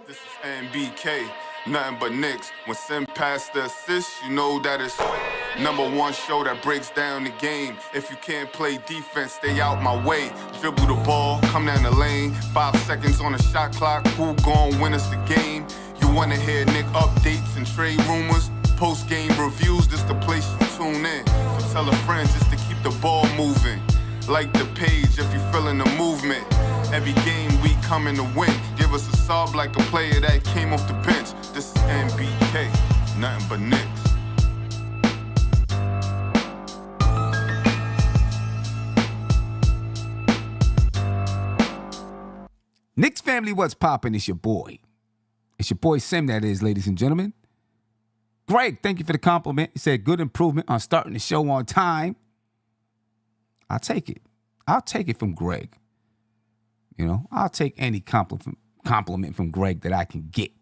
This is NBK, nothing but Knicks. When Sim pass the assist, you know that it's #1 show that breaks down the game. If you can't play defense, stay out my way. Dribble the ball, come down the lane. 5 seconds on the shot clock, who gon' win us the game? You wanna hear Nick updates and trade rumors? Post-game reviews, this the place you tune in. So tell a friend just to keep the ball moving. Like the page if you feeling the movement. Every game we coming to win. Give us a sob like a player that came off the bench. This is NBK, nothing but Knicks. Knicks family, what's poppin'? It's your boy. It's your boy Sim, that is, ladies and gentlemen. Greg, thank you for the compliment. He said good improvement on starting the show on time. I'll take it. I'll take it from Greg. You know, I'll take any compliment from Greg that I can get.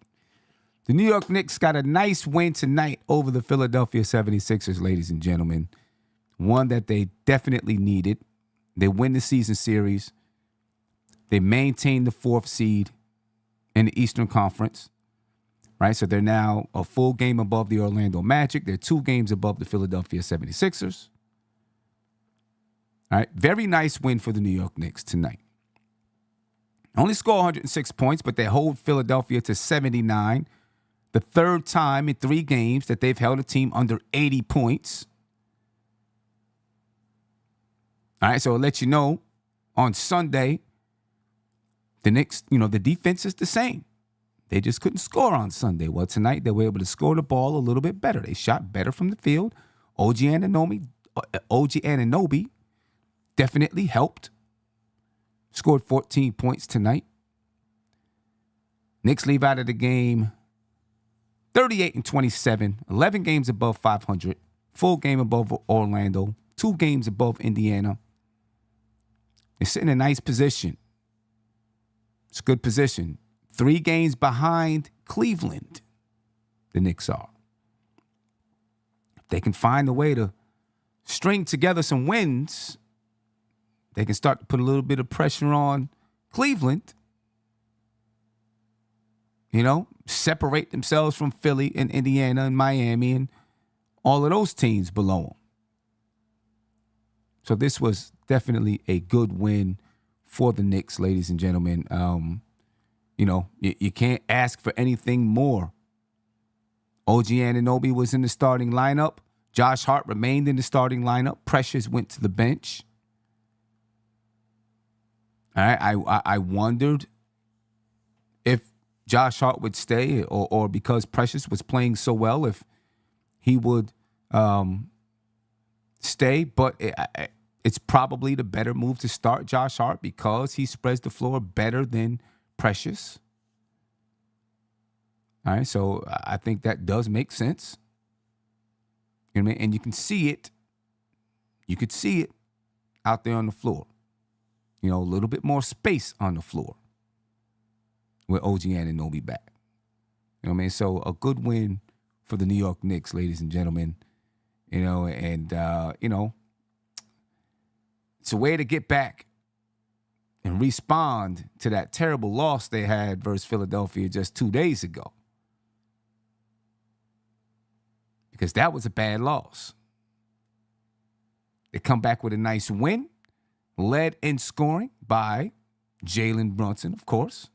The New York Knicks got a nice win tonight over the Philadelphia 76ers, ladies and gentlemen. One that they definitely needed. They win the season series. They maintain the 4th seed in the Eastern Conference. Right, so they're now a full game above the Orlando Magic. They're 2 games above the Philadelphia 76ers. All right, very nice win for the New York Knicks tonight. Only score 106 points, but they hold Philadelphia to 79. The 3rd time in 3 games that they've held a team under 80 points. All right, so I'll let you know, on Sunday, the Knicks, the defense is the same. They just couldn't score on Sunday. Well, tonight they were able to score the ball a little bit better. They shot better from the field. OG Anunoby definitely helped. Scored 14 points tonight. Knicks leave out of the game 38-27, 11 games above 500, full game above Orlando, 2 games above Indiana. They're sitting in a nice position. It's a good position. 3 games behind Cleveland, the Knicks are. If they can find a way to string together some wins, they can start to put a little bit of pressure on Cleveland. Separate themselves from Philly and Indiana and Miami and all of those teams below them. So this was definitely a good win for the Knicks, ladies and gentlemen. You can't ask for anything more. OG Anunoby was in the starting lineup. Josh Hart remained in the starting lineup. Precious went to the bench. All right, I wondered if Josh Hart would stay or because Precious was playing so well, if he would stay. But it's probably the better move to start Josh Hart because he spreads the floor better than Precious. All right, so I think that does make sense. You know what I mean? And you can see it. You could see it out there on the floor. A little bit more space on the floor with OG Anunoby back. You know what I mean? So a good win for the New York Knicks, ladies and gentlemen. It's a way to get back and respond to that terrible loss they had versus Philadelphia just 2 days ago. Because that was a bad loss. They come back with a nice win, led in scoring by Jalen Brunson, of course.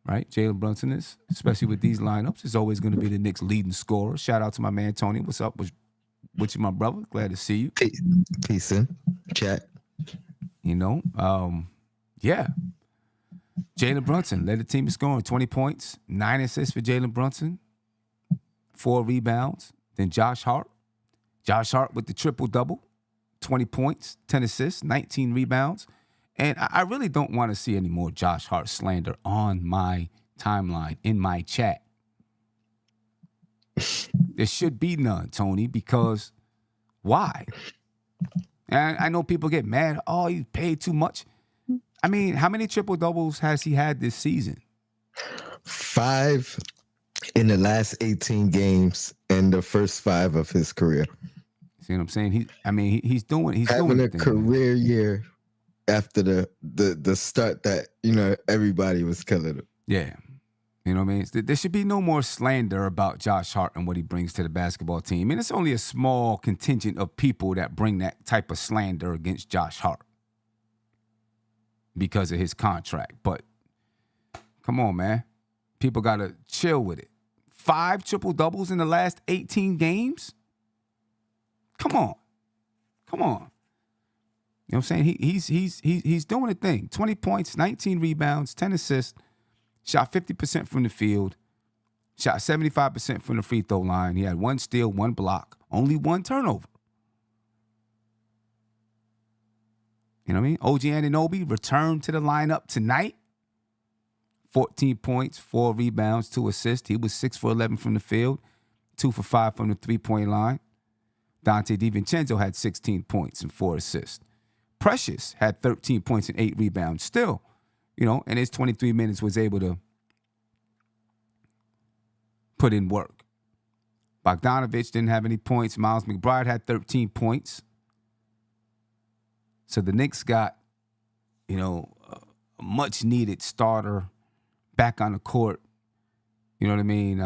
Right? Jalen Brunson is, especially with these lineups, is always going to be the Knicks' leading scorer. Shout out to my man, Tony. What's up with you, my brother? Glad to see you. Peace in chat. Yeah. Jalen Brunson led the team in scoring, 20 points, 9 assists for Jalen Brunson, 4 rebounds. Then Josh Hart. Josh Hart with the triple-double, 20 points, 10 assists, 19 rebounds. And I really don't want to see any more Josh Hart slander on my timeline, in my chat. There should be none, Tony, because why? And I know people get mad. Oh, he paid too much. I mean, how many triple-doubles has he had this season? 5 in the last 18 games and the first 5 of his career. See what I'm saying? He's having doing a career year after the start that everybody was killing him. Yeah. You know what I mean? There should be no more slander about Josh Hart and what he brings to the basketball team. And it's only a small contingent of people that bring that type of slander against Josh Hart because of his contract. But come on, man. People got to chill with it. 5 triple-doubles in the last 18 games? Come on. Come on. You know what I'm saying? He's doing a thing. 20 points, 19 rebounds, 10 assists. Shot 50% from the field. Shot 75% from the free throw line. He had 1 steal, 1 block, only 1 turnover. You know what I mean? OG Anunoby returned to the lineup tonight. 14 points, 4 rebounds, 2 assists. He was 6 for 11 from the field, 2 for 5 from the three-point line. Dante DiVincenzo had 16 points and 4 assists. Precious had 13 points and 8 rebounds. Still, you know, in his 23 minutes was able to put in work. Bogdanovich didn't have any points. Miles McBride had 13 points. So the Knicks got, you know, a much-needed starter back on the court. You know what I mean?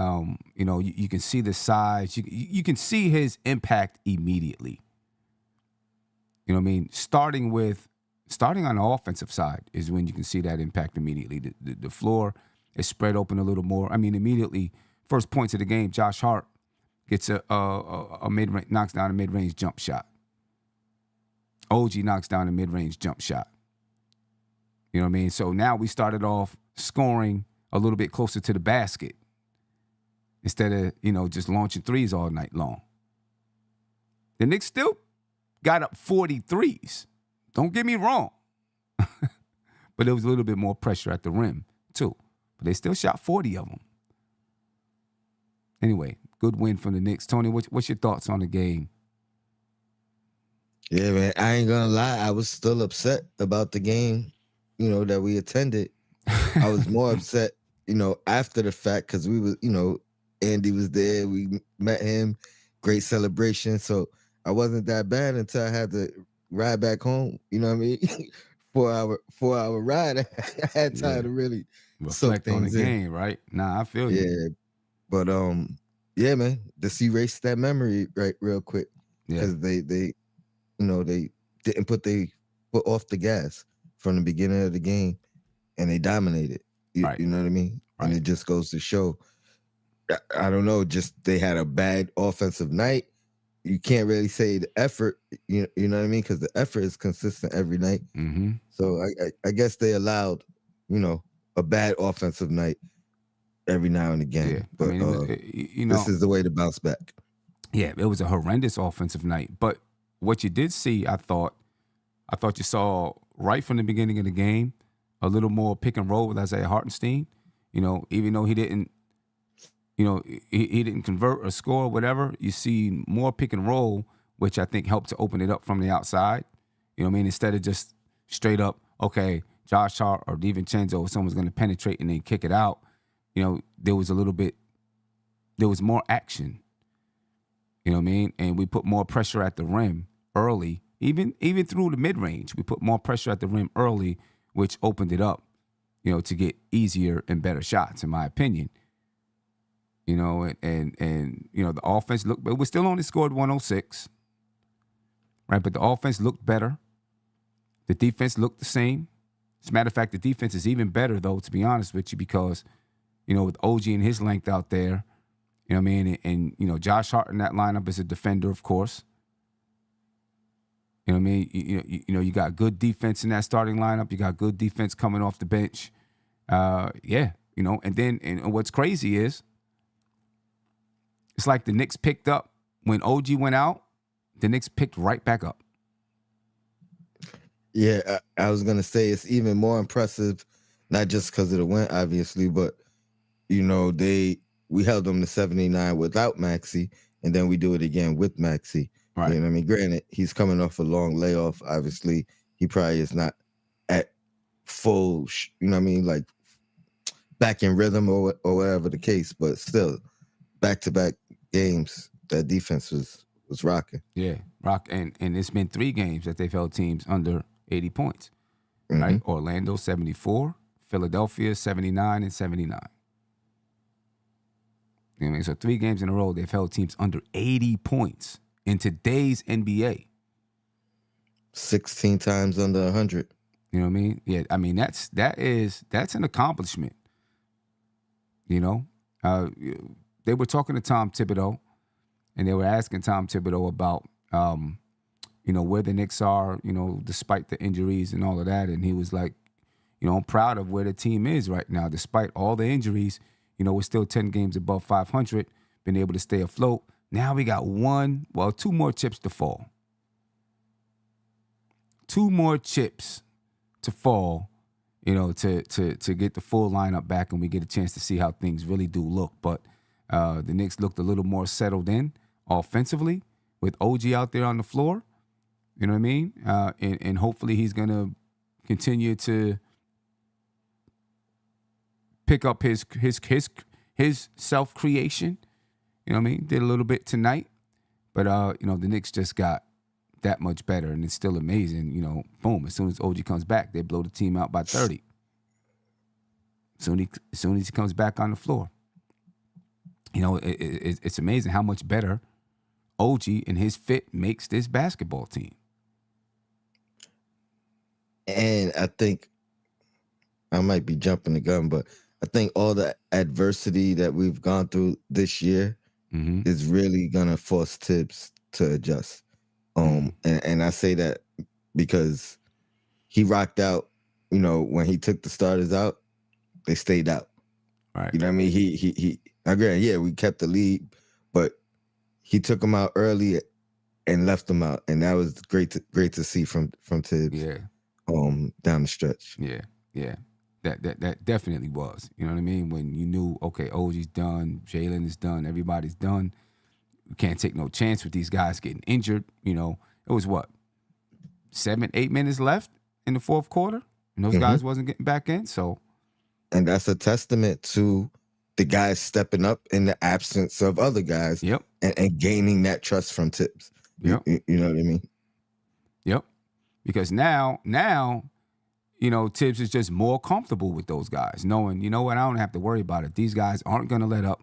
You know, you can see the size. You can see his impact immediately. You know what I mean? Starting on the offensive side is when you can see that impact immediately. The floor is spread open a little more. I mean, immediately, first points of the game, Josh Hart gets a mid-range, knocks down a mid-range jump shot. OG knocks down a mid-range jump shot. You know what I mean? So now we started off scoring a little bit closer to the basket instead of, you know, just launching threes all night long. The Knicks still got up 43s. Don't get me wrong. But there was a little bit more pressure at the rim, too. But they still shot 40 of them. Anyway, good win from the Knicks. Tony, what's your thoughts on the game? Yeah, man, I ain't gonna lie. I was still upset about the game, you know, that we attended. I was more upset, you know, after the fact because we was, you know, Andy was there. We met him. Great celebration. So I wasn't that bad until I had to ride back home. You know what I mean? 4-hour ride. I had time to really reflect on the game, right? Nah, I feel you. Yeah, but yeah, man, just erase that memory right real quick because they you know, they didn't put their foot off the gas from the beginning of the game, and they dominated. You know what I mean? Right. And it just goes to show. I don't know. Just they had a bad offensive night. You can't really say the effort. You know what I mean? Because the effort is consistent every night. Mm-hmm. So I guess they allowed, you know, a bad offensive night every now and again. Yeah. But I mean, it was, you know, this is the way to bounce back. Yeah, it was a horrendous offensive night. But what you did see, I thought you saw right from the beginning of the game a little more pick and roll with Isaiah Hartenstein. You know, even though he didn't, you know, he didn't convert or score or whatever, you see more pick and roll, which I think helped to open it up from the outside. You know what I mean? Instead of just straight up, okay, Josh Hart or DiVincenzo, someone's going to penetrate and then kick it out. You know, there was more action. You know what I mean? And we put more pressure at the rim early, even through the mid-range. We put more pressure at the rim early, which opened it up, you know, to get easier and better shots, in my opinion. You know, and you know, the offense looked, but we still only scored 106, right? But the offense looked better. The defense looked the same. As a matter of fact, the defense is even better, though, to be honest with you, because, you know, with OG and his length out there, you know what I mean? And you know, Josh Hart in that lineup is a defender, of course. You know what I mean? You know, you got good defense in that starting lineup. You got good defense coming off the bench. Yeah, you know, and what's crazy is it's like the Knicks picked up when OG went out, the Knicks picked right back up. Yeah, I was going to say it's even more impressive, not just because of the win, obviously, but, you know, we held them to 79 without Maxey, and then we do it again with Maxey. Right. You know what I mean? Granted, he's coming off a long layoff. Obviously, he probably is not at full, you know what I mean, like back in rhythm or whatever the case, but still, back-to-back games, that defense was rocking. Yeah, and it's been 3 games that they've held teams under 80 points, right? Mm-hmm. Orlando 74, Philadelphia 79 and 79. You know what I mean? So 3 games in a row, they've held teams under 80 points in today's NBA. 16 times under 100. You know what I mean? Yeah, I mean that's an accomplishment. You know, they were talking to Tom Thibodeau, and they were asking Tom Thibodeau about, where the Knicks are, despite the injuries and all of that, and he was like, I'm proud of where the team is right now, despite all the injuries. We're still 10 games above 500, been able to stay afloat. Now we got 2 more chips to fall. 2 more chips to fall, to get the full lineup back, and we get a chance to see how things really do look. But the Knicks looked a little more settled in offensively with OG out there on the floor. You know what I mean? And hopefully he's going to continue to pick up his self-creation. You know what I mean? Did a little bit tonight. But, the Knicks just got that much better, and it's still amazing. Boom, as soon as OG comes back, they blow the team out by 30. As soon as he comes back on the floor. It's amazing how much better OG and his fit makes this basketball team. And I think I might be jumping the gun, but I think all the adversity that we've gone through this year is really gonna force Tibbs to adjust. And I say that because he rocked out. When he took the starters out, they stayed out. Right. You know what I mean? He again, yeah, we kept the lead, but he took them out early and left them out, and that was great to see from Tibbs. Yeah. Down the stretch. Yeah. That definitely was. You know what I mean? When you knew, okay, OG's done, Jalen is done, everybody's done. We can't take no chance with these guys getting injured. It was 7-8 minutes left in the fourth quarter, and those guys wasn't getting back in. So, and that's a testament to the guys stepping up in the absence of other guys. Yep. And gaining that trust from Tibbs. Yep. You know what I mean? Yep. Because now, Tibbs is just more comfortable with those guys, knowing, I don't have to worry about it. These guys aren't going to let up.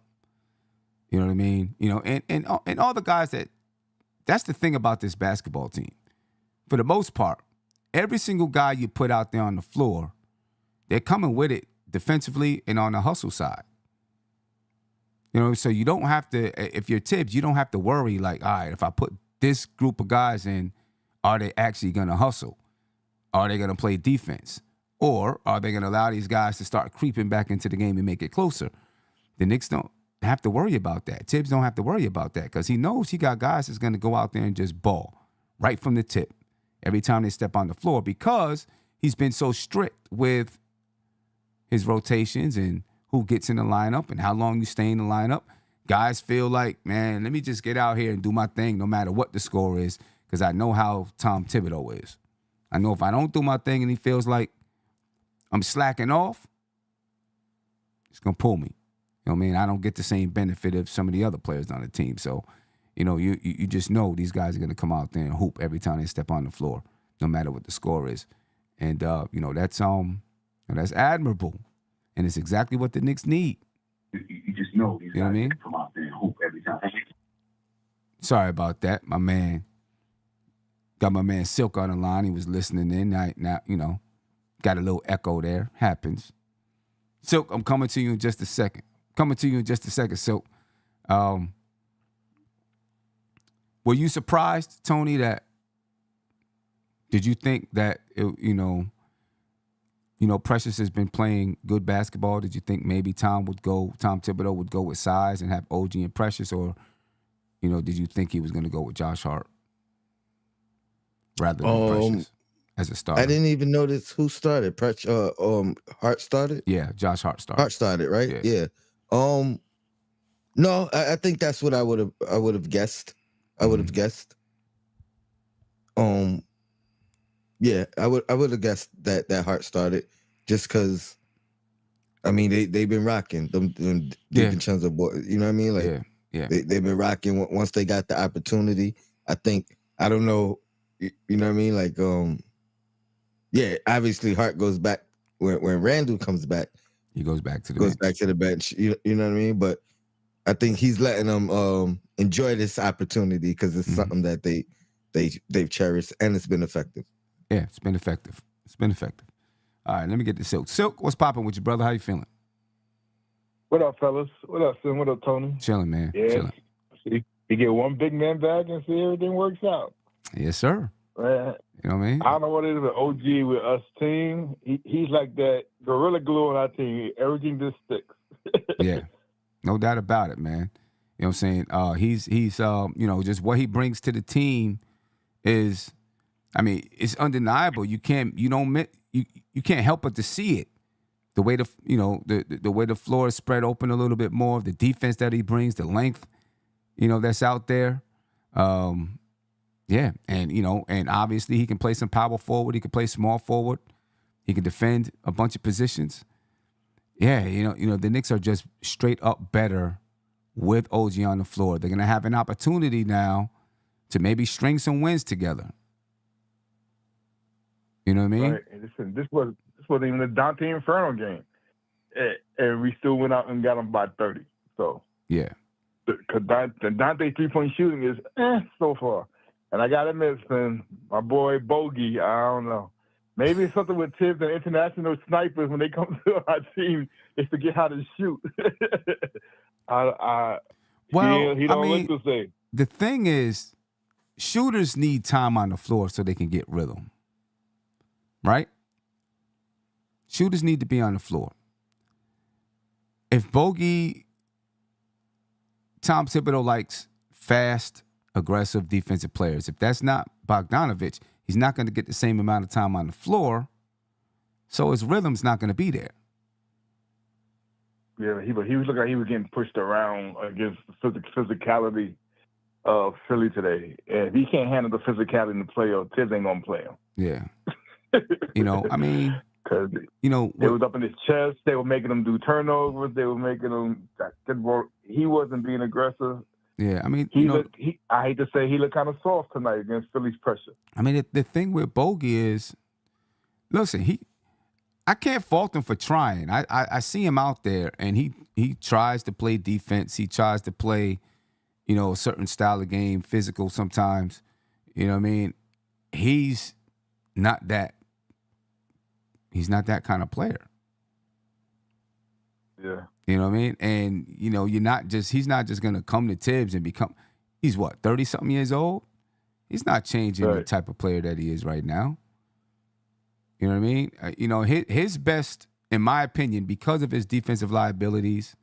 You know what I mean? And all the guys that's the thing about this basketball team. For the most part, every single guy you put out there on the floor, they're coming with it defensively and on the hustle side. So you don't have to, if you're Tibbs, you don't have to worry like, all right, if I put this group of guys in, are they actually going to hustle? Are they going to play defense? Or are they going to allow these guys to start creeping back into the game and make it closer? The Knicks don't have to worry about that. Tibbs don't have to worry about that because he knows he got guys that's going to go out there and just ball right from the tip every time they step on the floor because he's been so strict with his rotations and who gets in the lineup and how long you stay in the lineup. Guys feel like, man, let me just get out here and do my thing no matter what the score is because I know how Tom Thibodeau is. I know if I don't do my thing and he feels like I'm slacking off, he's going to pull me. You know what I mean? I don't get the same benefit of some of the other players on the team. So, you just know these guys are going to come out there and hoop every time they step on the floor, no matter what the score is. And, that's admirable. And it's exactly what the Knicks need. You just know these guys can come out there and hoop every time. Sorry about that. My man. Got my man Silk on the line. He was listening in. Now, got a little echo there. Happens. Silk, I'm coming to you in just a second. Silk. Were you surprised, Tony, did you think that, Precious has been playing good basketball? Did you think maybe Tom Thibodeau would go with size and have OG and Precious? Or, did you think he was going to go with Josh Hart rather than Precious as a starter? I didn't even notice who started. Hart started? Yeah, Josh Hart started. Hart started, right? Yeah. No, I think that's what I would have guessed. I would have guessed. Yeah, I would have guessed that Hart started just because. I mean, they've been rocking them deep in terms of boys. You know what I mean? Like, yeah. They've been rocking once they got the opportunity. I don't know. You know what I mean? Like, obviously Hart goes back when Randall comes back. He goes back to the bench. You know what I mean? But I think he's letting them enjoy this opportunity because it's something that they've cherished and it's been effective. Yeah, it's been effective. It's been effective. All right, let me get to Silk. Silk, what's popping with you, brother? How you feeling? What up, fellas? What up, Sim? What up, Tony? Chilling, man. Yeah. Chilling. See, you get one big man back and see everything works out. Yes, sir. Man, you know what I mean? I don't know what it is with OG with us team. He's like that gorilla glue on our team. Everything just sticks. Yeah, no doubt about it, man. You know what I'm saying? He's just what he brings to the team is, I mean, it's undeniable. You can't help but to see it. The way the way the floor is spread open a little bit more, the defense that he brings, the length, that's out there. Yeah, and obviously he can play some power forward. He can play small forward. He can defend a bunch of positions. Yeah, the Knicks are just straight up better with OG on the floor. They're gonna have an opportunity now to maybe string some wins together. You know what I mean? Right. And listen, this wasn't even a Dante Inferno game, and we still went out and got them by 30. So yeah, because Dante 3-point shooting is so far. And I got to admit, man, my boy Bogey, I don't know. Maybe it's something with Tibbs and international snipers when they come to our team, they forget how to shoot. He don't look the same. The thing is, shooters need time on the floor so they can get rhythm, right? Shooters need to be on the floor. If Bogey, Tom Thibodeau likes fast, aggressive defensive players. If that's not Bogdanovich, he's not going to get the same amount of time on the floor, so his rhythm's not going to be there. Yeah, he was looking like he was getting pushed around against the physicality of Philly today. And if he can't handle the physicality in the playoff, Tibbs ain't going to play him. Yeah. I mean, because it was up in his chest. They were making him do turnovers. They were making him. He wasn't being aggressive. Yeah, I mean, I hate to say he looked kind of soft tonight against Philly's pressure. I mean, the thing with Bogey is, listen, I can't fault him for trying. I see him out there, and he tries to play defense. He tries to play, a certain style of game, physical sometimes. You know what I mean? He's not that kind of player. Yeah. You know what I mean? And, he's not just going to come to Tibbs and become, he's what, 30-something years old? He's not changing the type of player that he is right now. You know what I mean? His best, in my opinion, because of his defensive liabilities,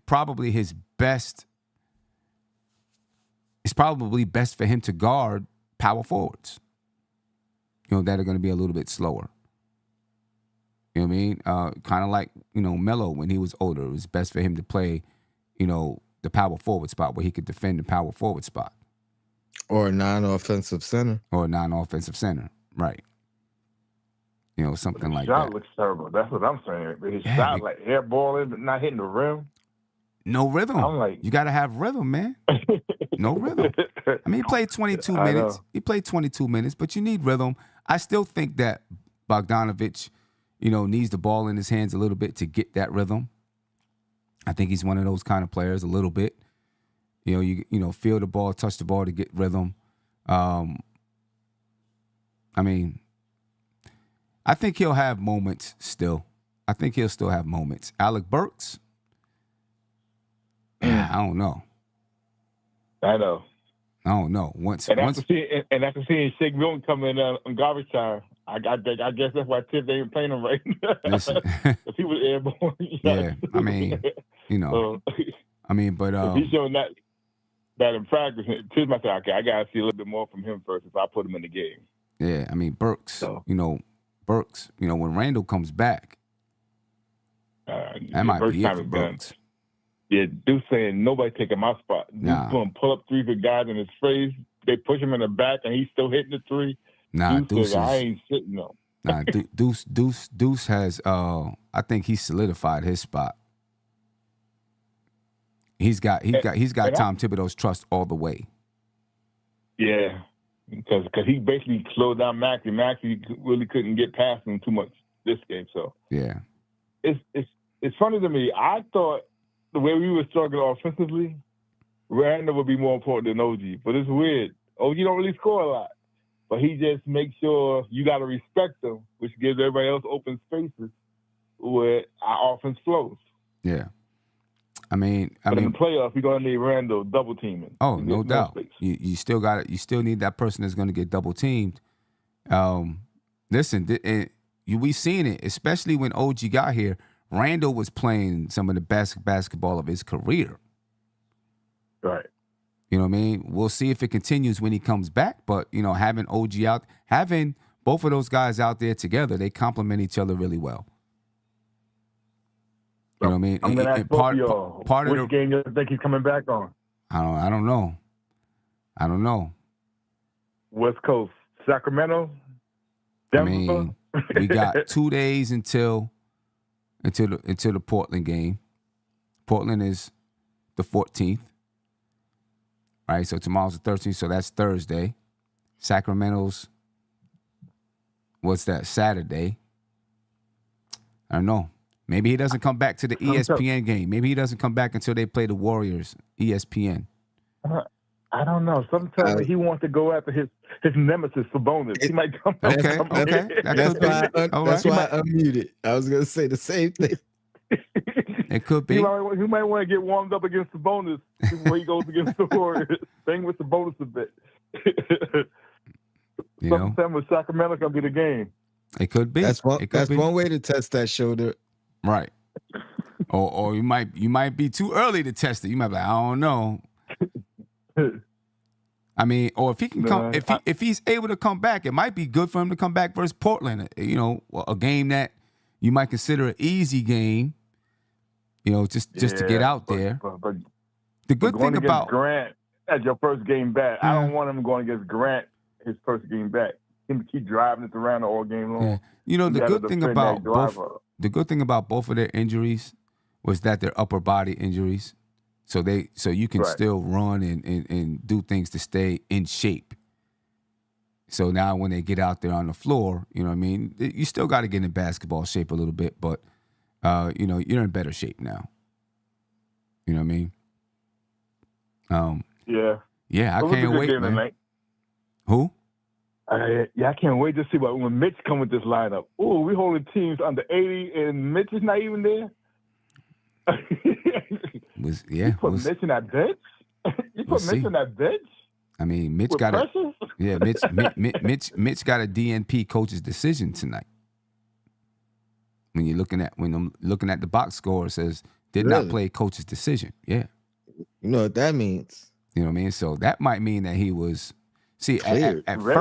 probably his best, it's probably best for him to guard power forwards, that are going to be a little bit slower. You know what I mean? Kind of like, Melo when he was older. It was best for him to play, the power forward spot where he could defend the power forward spot. Or a non-offensive center. Right. Something like that. His that. shot looks terrible. That's what I'm saying. His shot, like airballing, but not hitting the rim. No rhythm. I'm like, you got to have rhythm, man. No rhythm. I mean, he played 22 minutes. He played 22 minutes, but you need rhythm. I still think that Bogdanovich, needs the ball in his hands a little bit to get that rhythm. I think he's one of those kind of players a little bit. Feel the ball, touch the ball to get rhythm. I mean, I think he'll have moments still. I think he'll still have moments. Alec Burks, I don't know. I know. I don't know. After seeing Shake Milton come in on garbage time, I guess that's why Tibbs ain't playing him right now. Listen, because he was airborne. Yeah, I mean, but if he's showing that in practice, Tibbs might say, okay, I gotta see a little bit more from him first if I put him in the game. Yeah, I mean Burks. Burks. When Randall comes back, that might be it for Burks. Yeah, Duke saying nobody taking my spot. Duke's going to pull up three for guys in his face. They push him in the back, and he's still hitting the three. Deuce says, I ain't sitting though. Deuce has. I think he solidified his spot. He's got Tom Thibodeau's trust all the way. Yeah, because he basically slowed down Maxey. Maxey really couldn't get past him too much this game. So yeah, it's funny to me. I thought the way we were struggling offensively, Randall would be more important than OG. But it's weird. OG don't really score a lot. But he just makes sure you got to respect him, which gives everybody else open spaces where our offense flows. Yeah. I mean, in the playoffs, you're gonna need Randall double teaming. Oh, no doubt. You still got it. You still need that person that's going to get double teamed. Listen, we've seen it, especially when OG got here. Randall was playing some of the best basketball of his career. Right. You know what I mean? We'll see if it continues when he comes back. But having OG out, having both of those guys out there together, they complement each other really well. You know what I mean? I'm gonna ask both of y'all. Which game you think he's coming back on? I don't know. West Coast, Sacramento, Denver. I mean, we got 2 days until the Portland game. Portland is the 14th. Right, so tomorrow's the 13th, so that's Thursday. Sacramento's, what's that, Saturday? I don't know. Maybe he doesn't come back to the ESPN game. Maybe he doesn't come back until they play the Warriors, ESPN. I don't know. Sometimes he wants to go after his nemesis, Sabonis. He might come back. Okay. That's why I unmuted. I was going to say the same thing. It could be. He might want to get warmed up against Sabonis before he goes against the Warriors. Thing with Sabonis a bit. Sometime with Sacramento going to be the game. It could be. That's one way to test that shoulder. Right. or you might be too early to test it. You might be like, I don't know. I mean, or if he can come, if he's able to come back, it might be good for him to come back versus Portland. A game that you might consider an easy game. Just to get out there. But the good thing about Grant as your first game back, I don't want him going against Grant his first game back. Him to keep driving it around all game long. Yeah. The good thing about both of their injuries was that they're upper body injuries. So you can still run and do things to stay in shape. So now when they get out there on the floor, you know what I mean? You still got to get in basketball shape a little bit, but you're in better shape now. You know what I mean? Yeah, I can't wait, man. Tonight. Who? I can't wait to see when Mitch come with this lineup. Oh, we holding teams under 80, and Mitch is not even there. You put Mitch in that bench. Mitch in that bench. I mean, Mitch got Mitch got a DNP coach's decision tonight. When I'm looking at the box score, it says did not play coach's decision. Yeah. You know what that means? You know what I mean? So that might mean that he was. See, at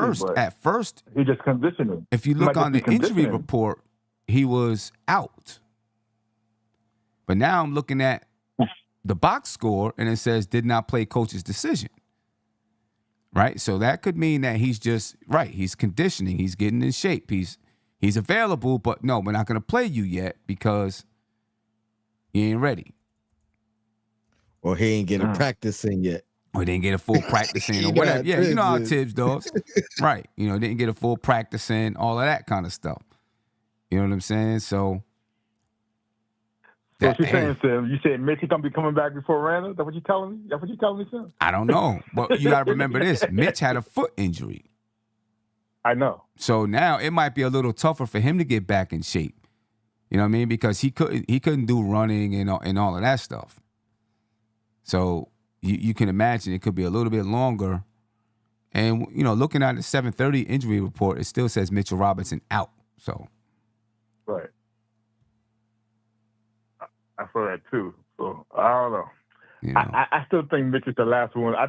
first, he just conditioned him. If you look on the injury report, he was out. But now I'm looking at the box score, and it says did not play coach's decision. Right? So that could mean that he's just, he's conditioning. He's getting in shape. He's available, but no, we're not going to play you yet because you ain't ready. Or he ain't getting practice in yet. Or didn't get a full practice in or whatever. Yeah, you know how Tibbs does. Right. Didn't get a full practice in, all of that kind of stuff. You know what I'm saying? So she's saying, Tim, you said Mitch is going to be coming back before Randall? Is that what you're telling me? That's what you're telling me, Tim? I don't know. But you got to remember this. Mitch had a foot injury. I know. So now it might be a little tougher for him to get back in shape. You know what I mean? Because he couldn't do running and all of that stuff. So you can imagine it could be a little bit longer. And, looking at the 7:30 injury report, it still says Mitchell Robinson out. So. Right. I saw that too. So I don't know. I still think Mitch is the last one. I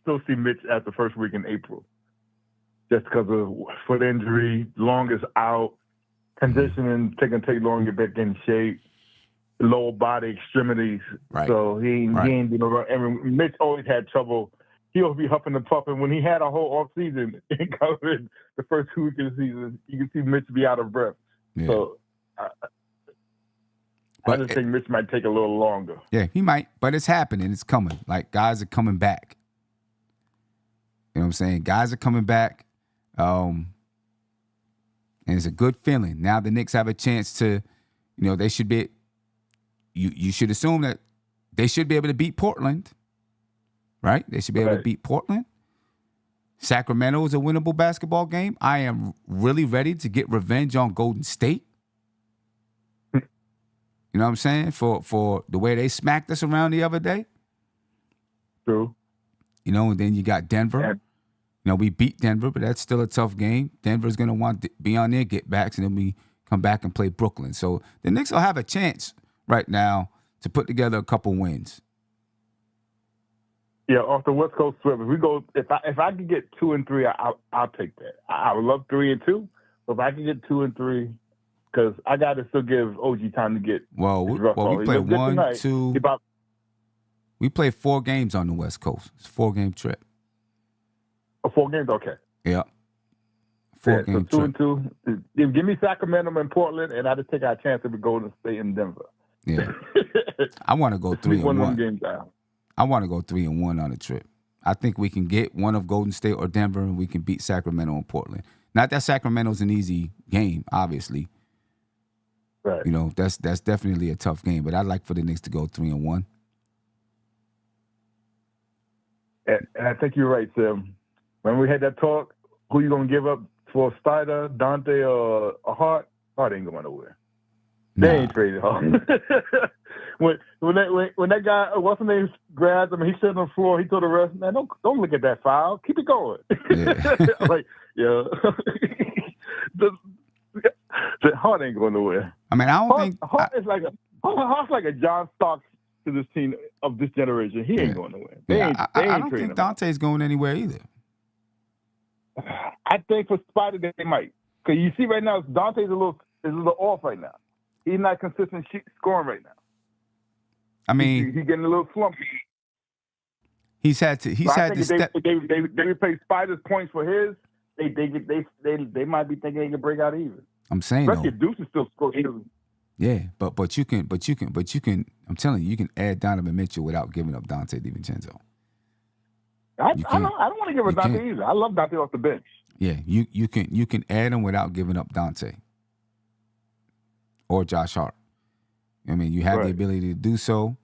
still see Mitch at the first week in April. Just because of foot injury, longest out, conditioning, take long to get back in shape. Lower body extremities, so he ain't Mitch always had trouble. He'll be huffing and puffing. When he had a whole off season in COVID, the first 2 weeks of the season, you can see Mitch be out of breath. Yeah. So I just think Mitch might take a little longer. Yeah, he might, but it's happening. It's coming. Like guys are coming back. You know what I'm saying? Guys are coming back, and it's a good feeling. Now the Knicks have a chance to, they should be. You should assume that they should be able to beat Portland, right? They should be able to beat Portland. Sacramento is a winnable basketball game. I am really ready to get revenge on Golden State. You know what I'm saying? For the way they smacked us around the other day. True. You know, and then you got Denver. Yeah. You know, we beat Denver, but that's still a tough game. Denver's going to want to be on their get-backs, and then we come back and play Brooklyn. So the Knicks will have a chance right now to put together a couple wins. Yeah, off the West Coast trip. If I could get 2 and 3, I'll take that. I would love 3 and 2, but if I could get 2 and 3, because I got to still give OG time to get. We play 1, 2. We play 4 games on the West Coast. It's a 4-game trip. 4 games, okay. Yeah. 4-game trip. 2 and 2. Give me Sacramento and Portland, and I just take our chance if we Golden State and Denver. Yeah. I want to go 3 and 1. One of them games out. I want to go 3 and 1 on the trip. I think we can get one of Golden State or Denver, and we can beat Sacramento and Portland. Not that Sacramento's an easy game, obviously. Right. You know, that's definitely a tough game, but I'd like for the Knicks to go 3 and 1. And I think you're right, Tim. When we had that talk, who you gonna give up for Spider, Dante, or Hart? Hart ain't going nowhere. They ain't traded Hart. when that guy, what's his name, grabbed him, he sat on the floor. He told the rest, man, don't look at that foul. Keep it going. Yeah. Like, yeah. The Hart ain't going nowhere. I mean, I don't think Hart's like a John Starks to this team of this generation. He ain't going nowhere. I don't think Dante's going anywhere either. I think for Spider they might, because you see right now Dante's a little off right now. He's not consistent scoring right now. I mean, he's getting a little slumpy. He's had to step. They replace Spider's points for his. They might be thinking they can break out even. I'm saying though, Deuce is still scoring. Yeah, but you can. I'm telling you, you can add Donovan Mitchell without giving up Dante DiVincenzo. I don't want to give up Dante either. I love Dante off the bench. Yeah, you can add him without giving up Dante or Josh Hart. I mean, you have the ability to do so.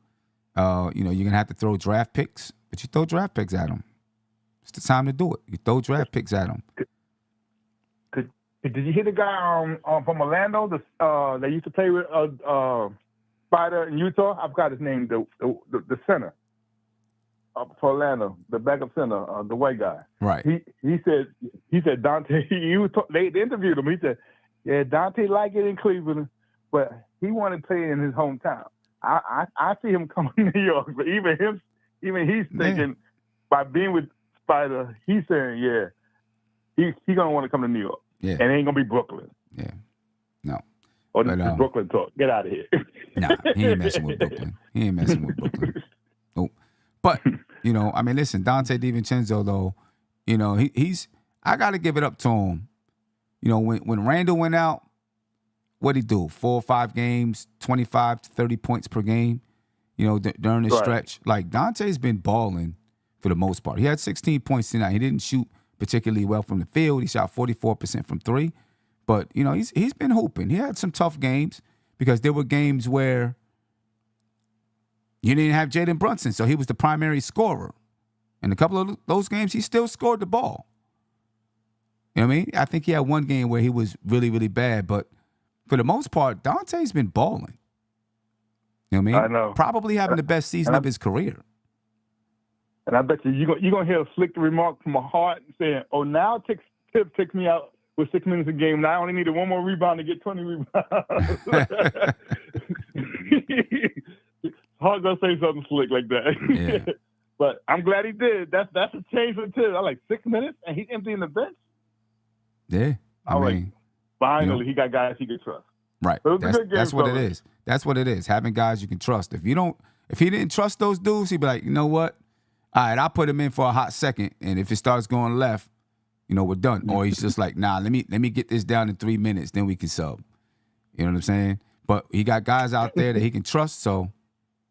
You're gonna have to throw draft picks, but you throw draft picks at them. It's the time to do it. You throw draft picks at them. Did you hear the guy from Orlando? They used to play with Spider in Utah. I've got his name. The center for Orlando, the backup center, the white guy. Right. He said Dante. They interviewed him. He said, yeah, Dante liked it in Cleveland, but he wanted to play in his hometown. I see him coming to New York, but even he's thinking by being with Spider, he's saying, yeah, he's gonna want to come to New York. Yeah. And it ain't gonna be Brooklyn. Yeah. No. Or this is Brooklyn talk. Get out of here. Nah, he ain't messing with Brooklyn. Nope. But, listen, Dante DiVincenzo, though, he's I gotta give it up to him. When Randall went out, what'd he do? 4 or 5 games, 25 to 30 points per game, during the stretch. Like, Dante's been balling for the most part. He had 16 points tonight. He didn't shoot particularly well from the field. He shot 44% from 3. But, he's been hooping. He had some tough games because there were games where you didn't have Jalen Brunson, so he was the primary scorer. In a couple of those games, he still scored the ball. You know what I mean? I think he had one game where he was really, really bad, but for the most part, Dante's been balling. You know what I mean? I know. Probably having the best season of his career. And I bet you're going to hear a slick remark from a Hart saying, oh, now Tip takes me out with 6 minutes a game, and I only needed one more rebound to get 20 rebounds. Hart going to say something slick like that. Yeah. But I'm glad he did. That's a change for Tip. I like 6 minutes, and he's emptying the bench. Yeah. I mean, finally, he got guys he can trust. Right. That's what it is. That's what it is. Having guys you can trust. If he didn't trust those dudes, he'd be like, you know what? All right, I'll put him in for a hot second, and if it starts going left, we're done. Or he's just like, nah, let me get this down in 3 minutes, then we can sub. You know what I'm saying? But he got guys out there that he can trust, so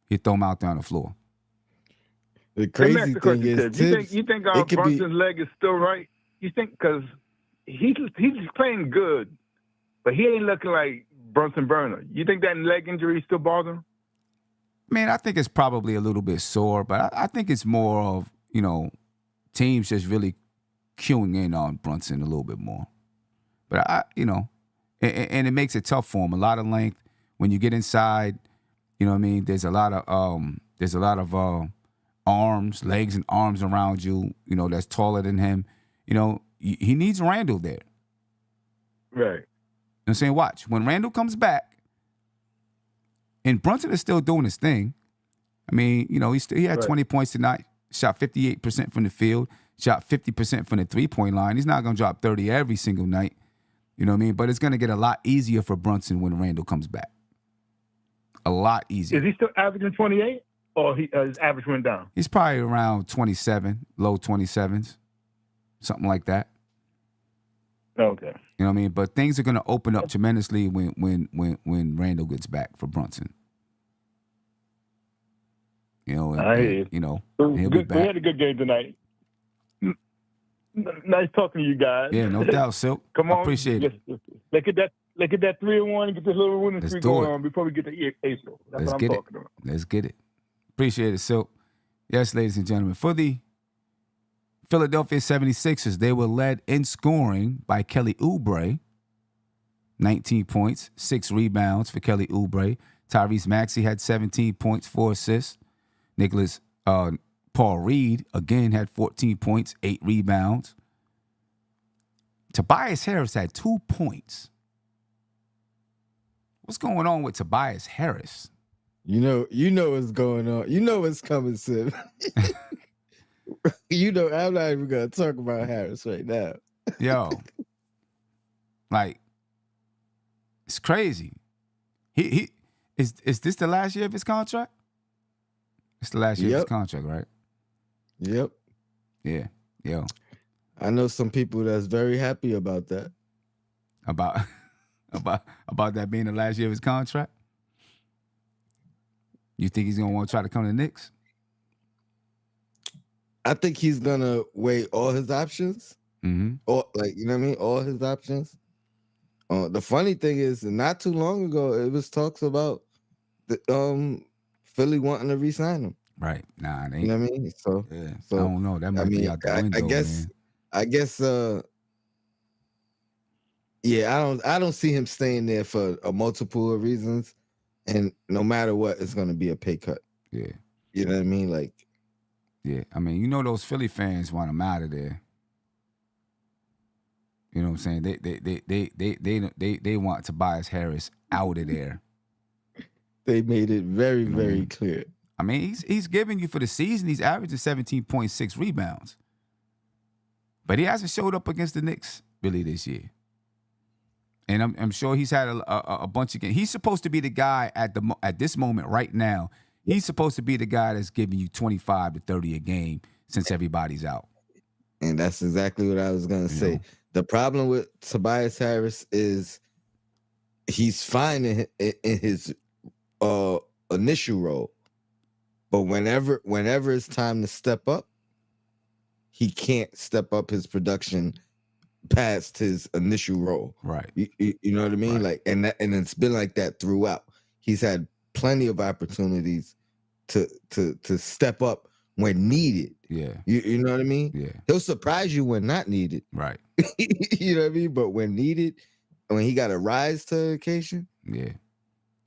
he throw them out there on the floor. The crazy thing is, you think Brunson's leg is still right? You think because he's playing good, but he ain't looking like Brunson Burner. You think that leg injury still bothers him? Man, I think it's probably a little bit sore, but I think it's more of, teams just really queuing in on Brunson a little bit more. But and it makes it tough for him. A lot of length when you get inside. You know what I mean? There's a lot of arms, legs, and arms around you. That's taller than him. He needs Randall there. Right. You know what I'm saying? Watch when Randall comes back, and Brunson is still doing his thing. I mean, he had 20 points tonight. Shot 58% from the field. Shot 50% from the 3-point line. He's not going to drop 30 every single night. You know what I mean? But it's going to get a lot easier for Brunson when Randall comes back. A lot easier. Is he still averaging 28, or his average went down? He's probably around 27, low 27s, something like that. Okay. You know what I mean? But things are going to open up tremendously when Randall gets back for Brunson. And he'll be back. We had a good game tonight. Nice talking to you guys. Yeah, no doubt, Silk. Come on, I appreciate it. Let's get that 3-1 and get this little winning streak going on before we get to ASO. That's what I'm talking about. Let's get it. Appreciate it, Silk. Yes, ladies and gentlemen. For the Philadelphia 76ers, they were led in scoring by Kelly Oubre. 19 points, 6 rebounds for Kelly Oubre. Tyrese Maxey had 17 points, 4 assists. Paul Reed, again, had 14 points, 8 rebounds. Tobias Harris had 2 points. What's going on with Tobias Harris? You know what's going on. You know what's coming, Sim. I'm not even going to talk about Harris right now. Yo. It's crazy. He is this the last year of his contract? It's the last year of his contract, right? Yep. Yeah. Yo. I know some people that's very happy about that. About that being the last year of his contract? You think he's gonna want to try to come to the Knicks? I think he's gonna weigh all his options. Mm-hmm. Or all his options. The funny thing is, not too long ago, it was talks about the Philly wanting to re-sign him. Right. Nah, they ain't. You know what I mean? So I don't know. That might be out the window, man. I guess I don't see him staying there for a multiple of reasons. And no matter what, it's gonna be a pay cut. Yeah. You know what I mean? Yeah. I mean, those Philly fans want him out of there. You know what I'm saying? They want Tobias Harris out of there. They made it very, very clear. I mean, he's giving you for the season, he's averaging 17.6 rebounds. But he hasn't showed up against the Knicks really this year. And I'm sure he's had a bunch of games. He's supposed to be the guy at this moment right now. He's supposed to be the guy that's giving you 25 to 30 a game since everybody's out. And that's exactly what I was going to say. The problem with Tobias Harris is he's fine in his initial role. But whenever it's time to step up, he can't step up his production past his initial role. Right. You know what I mean? Right. And it's been like that throughout. He's had plenty of opportunities to step up when needed. Yeah. You know what I mean? Yeah. He'll surprise you when not needed. Right. You know what I mean? But when needed, when he got to rise to the occasion. Yeah.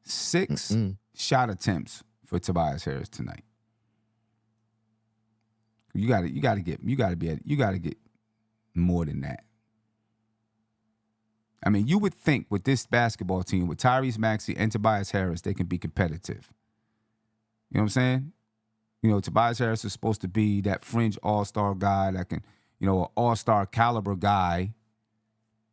6 shot attempts for Tobias Harris tonight. You got to get more than that. I mean, you would think with this basketball team, with Tyrese Maxey and Tobias Harris, they can be competitive. You know what I'm saying? Tobias Harris is supposed to be that fringe all-star guy that can, an all-star caliber guy.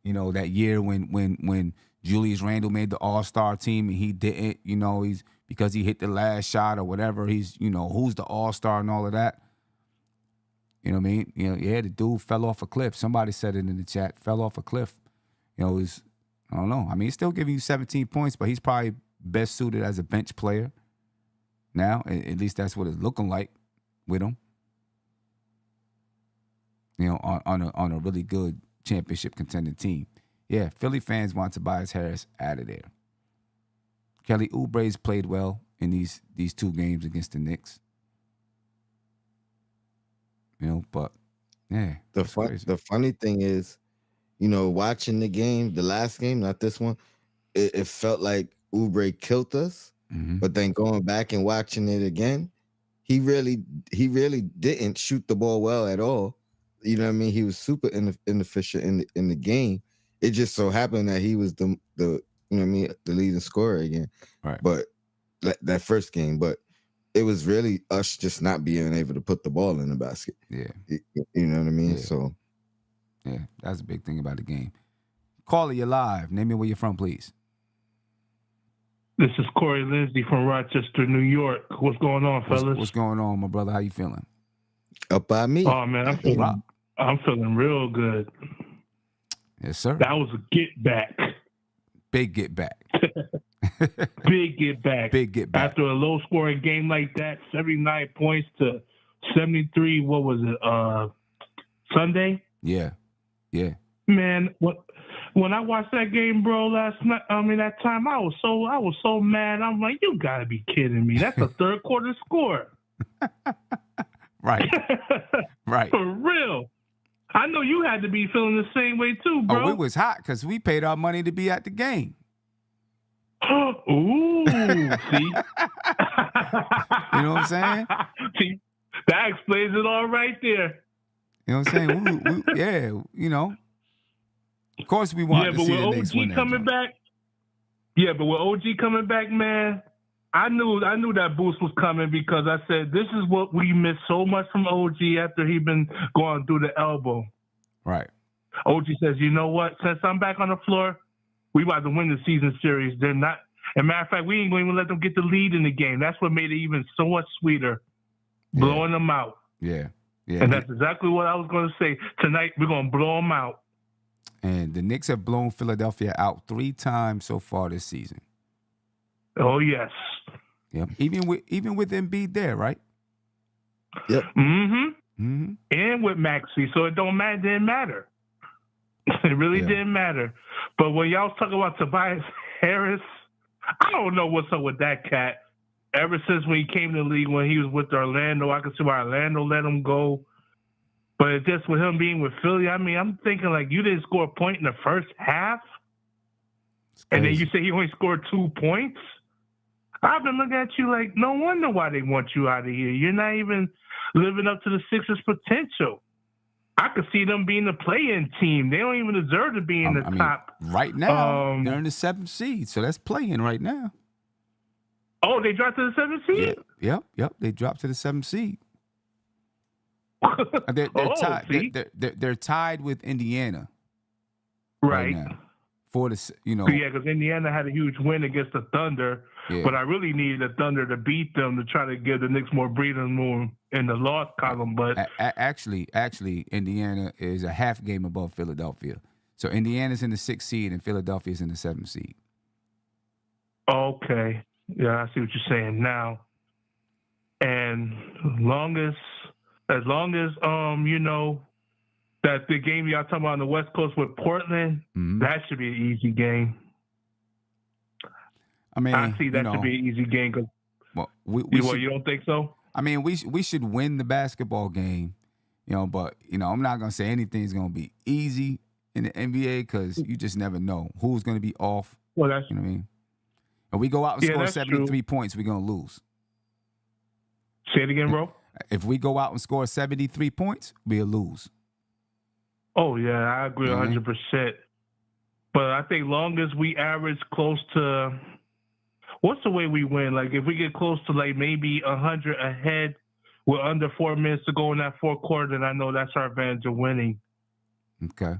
That year when Julius Randle made the all-star team and he didn't, he's because he hit the last shot or whatever. He's, who's the all-star and all of that. You know what I mean? The dude fell off a cliff. Somebody said it in the chat, fell off a cliff. I don't know. I mean, he's still giving you 17 points, but he's probably best suited as a bench player now. At least that's what it's looking like with him. On a really good championship contending team. Yeah, Philly fans want Tobias Harris out of there. Kelly Oubre's played well. in these two games against the Knicks. But yeah. The funny thing is, watching the game, the last game, not this one, it felt like Oubre killed us. Mm-hmm. But then going back and watching it again, he really didn't shoot the ball well at all. You know what I mean? He was super inefficient in the game. It just so happened that he was the the leading scorer again. Right. But that first game, but it was really us just not being able to put the ball in the basket. Yeah. You know what I mean? Yeah. So yeah, that's a big thing about the game. Caller, you're live. Name me where you're from, please. This is Corey Lindsay from Rochester, New York. What's going on, fellas? What's going on, my brother? How you feeling? Up by me. Oh man, I'm feeling real good. Yes, sir. That was a get back. Big get back. Big get back. Big get back. After a low scoring game like that, 79 points to 73. What was it? Sunday? Yeah. Man, when I watched that game, bro, last night, that time, I was so mad. I'm like, you gotta be kidding me. That's a third quarter score. Right. Right. For real. I know you had to be feeling the same way too, bro. Oh, it was hot because we paid our money to be at the game. Ooh, see? You know what I'm saying? See, that explains it all right there. You know what I'm saying? Yeah, Of course we want to see the Knicks win that coming back. Yeah, but with OG coming back, man, I knew that boost was coming because I said this is what we missed so much from OG after he been going through the elbow. Right. OG says, you know what? Since I'm back on the floor, we about to win the season series. They're not. As a matter of fact, we ain't going to even let them get the lead in the game. That's what made it even so much sweeter, blowing them out. Yeah. And that's exactly what I was going to say. Tonight, we're going to blow them out. And the Knicks have blown Philadelphia out 3 times so far this season. Oh, yes. Yep. Even with Embiid there, right? Yep. Mm-hmm. And with Maxey, so it didn't matter. It really didn't matter. But when y'all was talking about Tobias Harris, I don't know what's up with that cat. Ever since when he came to the league, when he was with Orlando, I could see why Orlando let him go. But just with him being with Philly, I'm thinking like you didn't score a point in the first half, and then you say he only scored 2 points. I've been looking at you like, no wonder why they want you out of here. You're not even living up to the Sixers' potential. I could see them being the play-in team. They don't even deserve to be in the top. Right now, they're in the 7th seed, so that's play-in right now. Oh, they dropped to the 7th seed? Yeah. Yep. They dropped to the 7th seed. They're tied. They're tied with Indiana right now for the Yeah, because Indiana had a huge win against the Thunder, but I really needed the Thunder to beat them to try to give the Knicks more breathing room in the loss column. But actually, Indiana is a half game above Philadelphia. So Indiana's in the 6th seed and Philadelphia's in the 7th seed. Okay, yeah, I see what you're saying now. And as long as that the game y'all talking about on the West Coast with Portland, that should be an easy game. I see that should be an easy game. You don't think so? I mean, we should win the basketball game, but I'm not gonna say anything's gonna be easy in the NBA because you just never know who's gonna be off. Well, that's what I mean. If we go out and score 73 points, we're gonna lose. Say it again, bro. If we go out and score 73 points, we'll lose. Oh, yeah, I agree 100%. But I think long as we average close to – what's the way we win? Like, if we get close to, like, maybe 100 ahead with under 4 minutes to go in that fourth quarter, then I know that's our advantage of winning. Okay.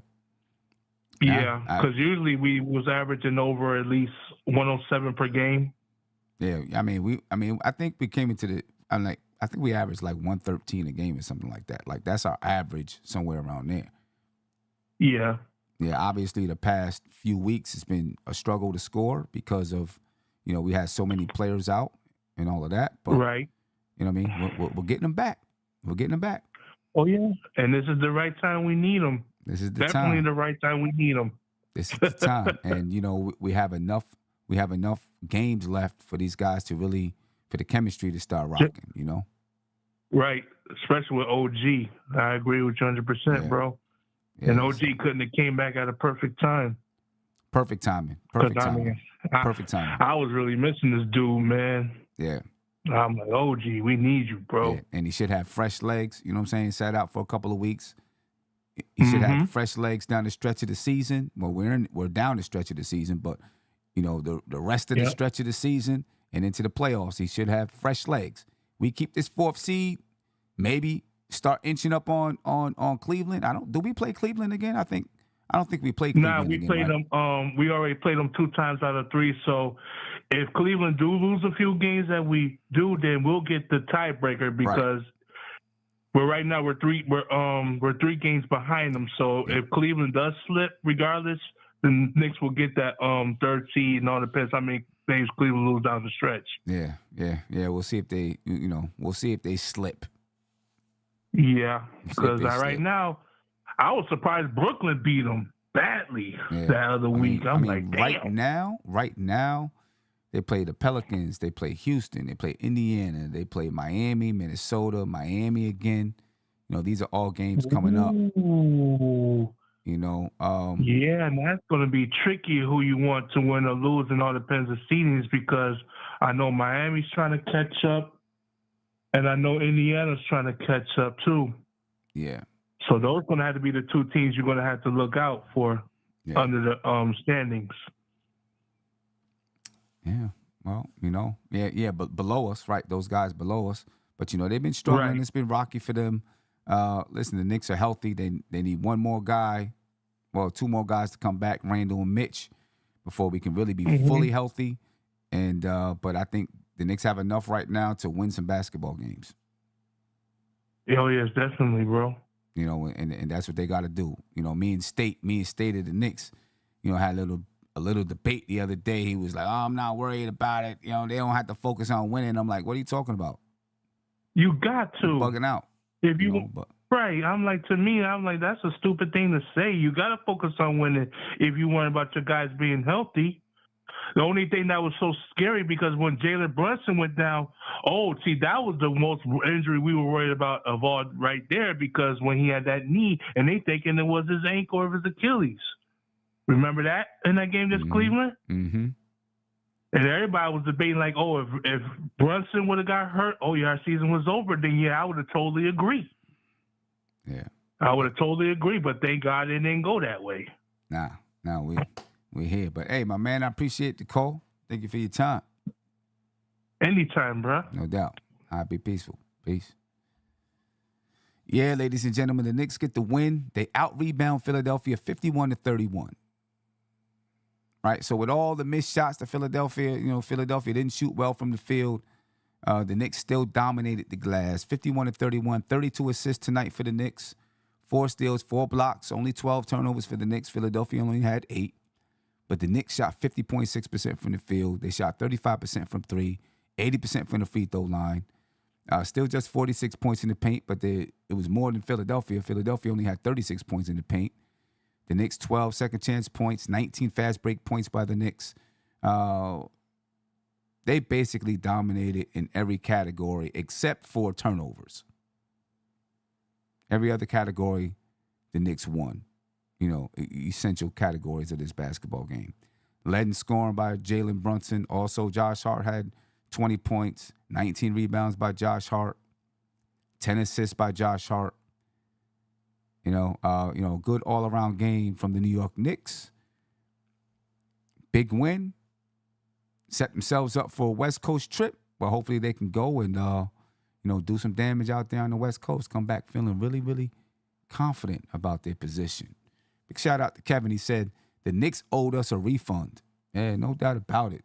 Yeah, because usually we was averaging over at least 107 per game. Yeah, I think we came into the – I think we averaged like 113 a game or something like that. Like that's our average somewhere around there. Yeah. Yeah, obviously the past few weeks it's been a struggle to score because of, we had so many players out and all of that. But, right. You know what I mean? We're getting them back. We're getting them back. Oh, yeah. And this is the right time we need them. This is the Definitely time. the right time we need them. This is the time. And, we have enough games left for these guys to really for the chemistry to start rocking, you know? Right, especially with OG. I agree with you 100%, bro. Yeah, and OG couldn't have came back at a perfect time. Perfect timing. Perfect timing. Perfect timing. I was really missing this dude, man. Yeah. I'm like, OG, we need you, bro. Yeah. And he should have fresh legs. You know what I'm saying? Sat out for a couple of weeks. He should have fresh legs down the stretch of the season. Well, we're down the stretch of the season, but you know the rest of the stretch of the season and into the playoffs, he should have fresh legs. We keep this 4th seed, maybe start inching up on Cleveland. Do we play Cleveland again? I don't think we played Cleveland. Nah, we again, played right? them. We already played them 2 times out of 3. So if Cleveland do lose a few games that we do, then we'll get the tiebreaker because right now we're 3 games behind them. So if Cleveland does slip, regardless, then Knicks will get that 3rd seed, and all depends how many games Cleveland lose down the stretch. Yeah. We'll see if they, we'll see if they slip. Yeah, because right now, I was surprised Brooklyn beat them badly that other week. I'm like, damn. Right now, they play the Pelicans, they play Houston, they play Indiana, they play Miami, Minnesota, Miami again. You know, these are all games coming up. Ooh. You know, yeah, and that's going to be tricky who you want to win or lose, and all depends on seedings because I know Miami's trying to catch up, and I know Indiana's trying to catch up too. Yeah. So those are going to have to be the 2 teams you're going to have to look out for under the standings. Yeah. Well, you know, but below us, right? Those guys below us, but you know they've been struggling. Right. It's been rocky for them. Listen, the Knicks are healthy. They need 1 more guy, 2 more guys to come back, Randall and Mitch, before we can really be fully healthy. And but I think the Knicks have enough right now to win some basketball games. Oh yes, definitely, bro. You know, and that's what they got to do. You know, me and State of the Knicks, you know, had a little debate the other day. He was like, "Oh, I'm not worried about it. You know, they don't have to focus on winning." I'm like, "What are you talking about? You got to. You're bugging out." If right, I'm like, that's a stupid thing to say. You got to focus on winning if you worry about your guys being healthy. The only thing that was so scary because when Jalen Brunson went down, that was the most injury we were worried about of all right there because when he had that knee and they thinking it was his ankle or his Achilles. Remember that in that game against Cleveland? Mm-hmm. And everybody was debating like, if Brunson would have got hurt, our season was over, then I would have totally agreed. Yeah. I would have totally agreed, but thank God it didn't go that way. Nah, we're here. But hey, my man, I appreciate the call. Thank you for your time. Anytime, bro. No doubt. I'll be peaceful. Peace. Yeah, ladies and gentlemen, the Knicks get the win. They out-rebound Philadelphia 51-31. Right, so with all the missed shots to Philadelphia, Philadelphia didn't shoot well from the field. The Knicks still dominated the glass, 51-31, 32 assists tonight for the Knicks, 4 steals, 4 blocks, only 12 turnovers for the Knicks. Philadelphia only had 8. But the Knicks shot 50.6% from the field. They shot 35% from 3, 80% from the free throw line. Still just 46 points in the paint, but it was more than Philadelphia. Philadelphia only had 36 points in the paint. The Knicks, 12 second chance points, 19 fast break points by the Knicks. They basically dominated in every category except for turnovers. Every other category, the Knicks won. Essential categories of this basketball game. Led in scoring by Jalen Brunson. Also, Josh Hart had 20 points, 19 rebounds by Josh Hart, 10 assists by Josh Hart. Good all-around game from the New York Knicks. Big win. Set themselves up for a West Coast trip, but hopefully they can go and, do some damage out there on the West Coast. Come back feeling really, really confident about their position. Big shout out to Kevin. He said, the Knicks owed us a refund. Yeah, no doubt about it.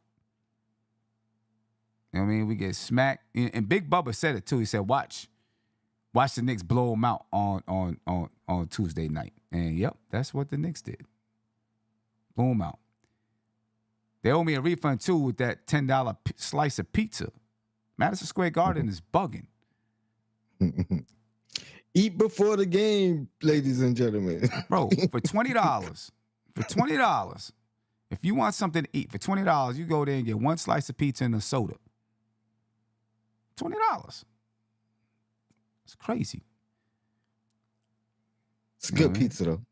You know what I mean? We get smacked. And Big Bubba said it too. He said, watch the Knicks blow them out on Tuesday night. And yep, that's what the Knicks did. Blow them out. They owe me a refund too with that $10 slice of pizza. Madison Square Garden is bugging. Eat before the game, ladies and gentlemen. Bro, for $20, if you want something to eat, for $20, you go there and get 1 slice of pizza and a soda. $20. It's crazy. It's good pizza though.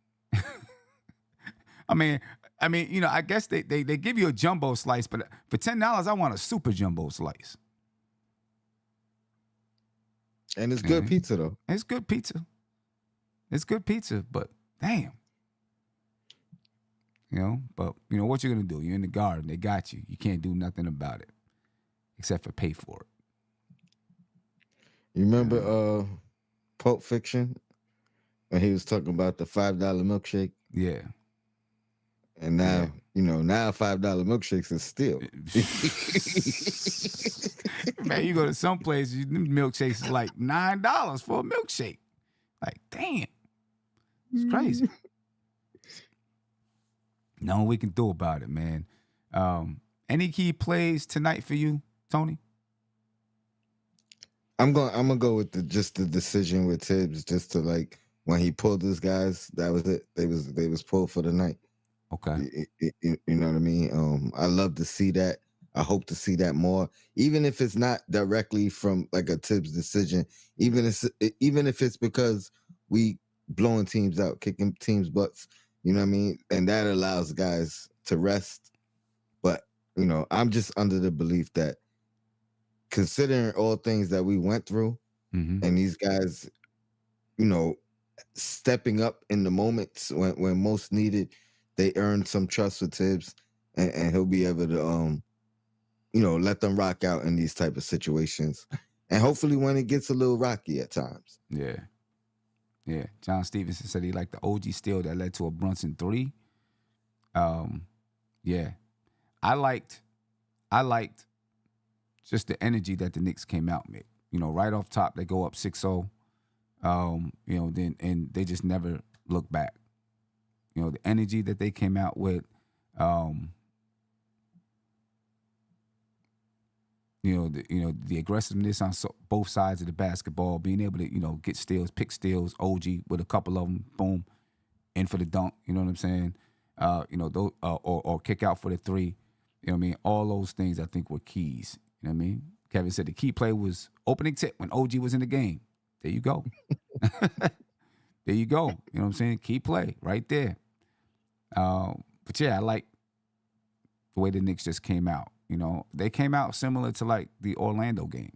I mean, I guess they give you a jumbo slice, but for $10, I want a super jumbo slice. And it's good pizza though. It's good pizza. It's good pizza, but damn. But what you're gonna do? You're in the garden. They got you. You can't do nothing about it except for pay for it. You remember Pulp Fiction when he was talking about the $5 milkshake? Yeah. And now, now $5 milkshakes is still. Man, you go to some places, milkshakes is like $9 for a milkshake. Like, damn. It's crazy. Nothing we can do about it, man. Any key plays tonight for you, Tony? I'm gonna go with the decision with Tibbs, just to when he pulled his guys, that was it. They was pulled for the night. Okay. You know what I mean? I love to see that. I hope to see that more, even if it's not directly from a Tibbs decision. Even if it's because we blowing teams out, kicking teams' butts. You know what I mean? And that allows guys to rest. But I'm just under the belief that, considering all things that we went through, and these guys, stepping up in the moments when most needed, they earned some trust with Tibbs, and he'll be able to, let them rock out in these type of situations. And hopefully when it gets a little rocky at times. Yeah. Yeah. John Stevenson said he liked the OG steal that led to a Brunson 3. Yeah. I liked just the energy that the Knicks came out with. Right off top, they go up 6-0. Then and they just never look back. The energy that they came out with, the aggressiveness on both sides of the basketball, being able to, get steals, pick steals, OG with a couple of them, boom, in for the dunk, you know what I'm saying? Or kick out for the 3. You know what I mean? All those things I think were keys. You know what I mean? Kevin said the key play was opening tip when OG was in the game. There you go. There you go. You know what I'm saying? Key play right there. But yeah, I like the way the Knicks just came out. They came out similar to the Orlando game.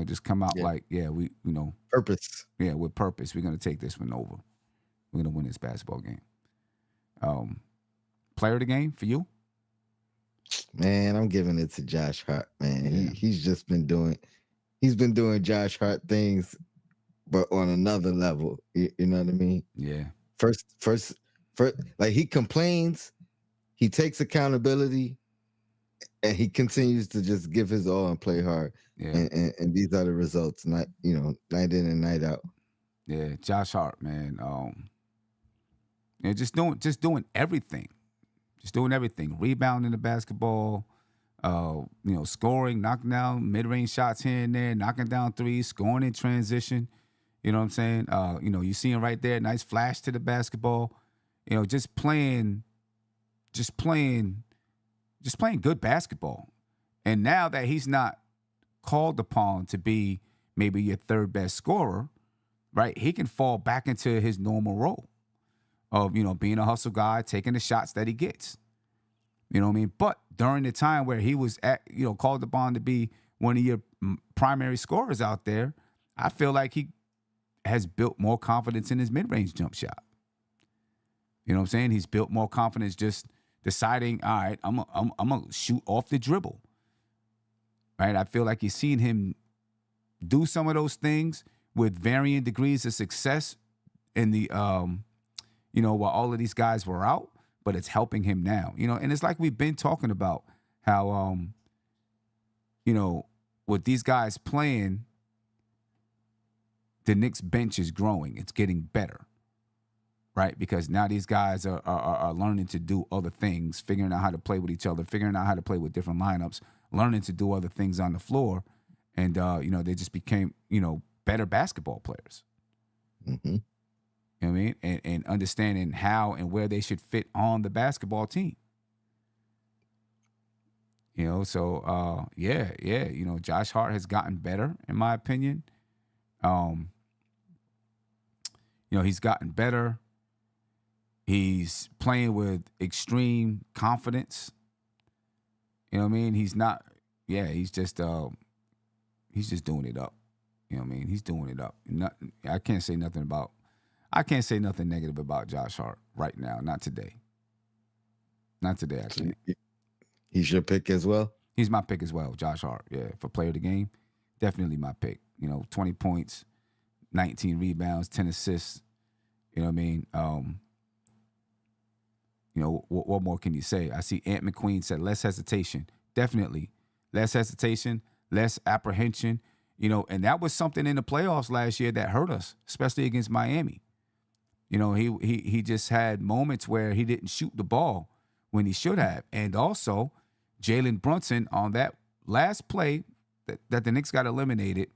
Just come out we, purpose. Yeah, with purpose. We're going to take this one over. We're going to win this basketball game. Player of the game for you? Man, I'm giving it to Josh Hart, man. Yeah. He's been doing Josh Hart things, but on another level. You know what I mean? Yeah. First, he complains, he takes accountability, and he continues to just give his all and play hard. Yeah. And these are the results, night in and night out. Yeah, Josh Hart, man. Just doing everything. Just doing everything. Rebounding the basketball, scoring, knocking down mid-range shots here and there, knocking down threes, scoring in transition. You know what I'm saying? You see him right there, nice flash to the basketball. Just playing good basketball. And now that he's not called upon to be maybe your third best scorer, right? He can fall back into his normal role of, being a hustle guy, taking the shots that he gets. You know what I mean? But during the time where he was called upon to be one of your primary scorers out there, I feel like he has built more confidence in his mid-range jump shot. You know what I'm saying? He's built more confidence just deciding, all right, I'm going to shoot off the dribble. Right? I feel like you've seen him do some of those things with varying degrees of success in the, while all of these guys were out, but it's helping him now. And it's like we've been talking about how, with these guys playing, the Knicks bench is growing. It's getting better, right? Because now these guys are learning to do other things, figuring out how to play with each other, figuring out how to play with different lineups, learning to do other things on the floor. And, they just became, better basketball players. Mm-hmm. You know what I mean? And understanding how and where they should fit on the basketball team. You know, so yeah. You know, Josh Hart has gotten better, in my opinion. You know, he's gotten better. He's playing with extreme confidence. You know what I mean? He's not. Yeah, he's just doing it up. You know what I mean? He's doing it up. I can't say nothing negative about Josh Hart right now. Not today. Not today, I can't. He's your pick as well? He's my pick as well, Josh Hart. Yeah, for player of the game, definitely my pick. You know, 20 points, 19 rebounds, 10 assists. You know what I mean? You know, what more can you say? I see Ant McQueen said less hesitation. Definitely. Less hesitation, less apprehension. You know, and that was something in the playoffs last year that hurt us, especially against Miami. You know, he just had moments where he didn't shoot the ball when he should have. And also, Jalen Brunson on that last play that the Knicks got eliminated,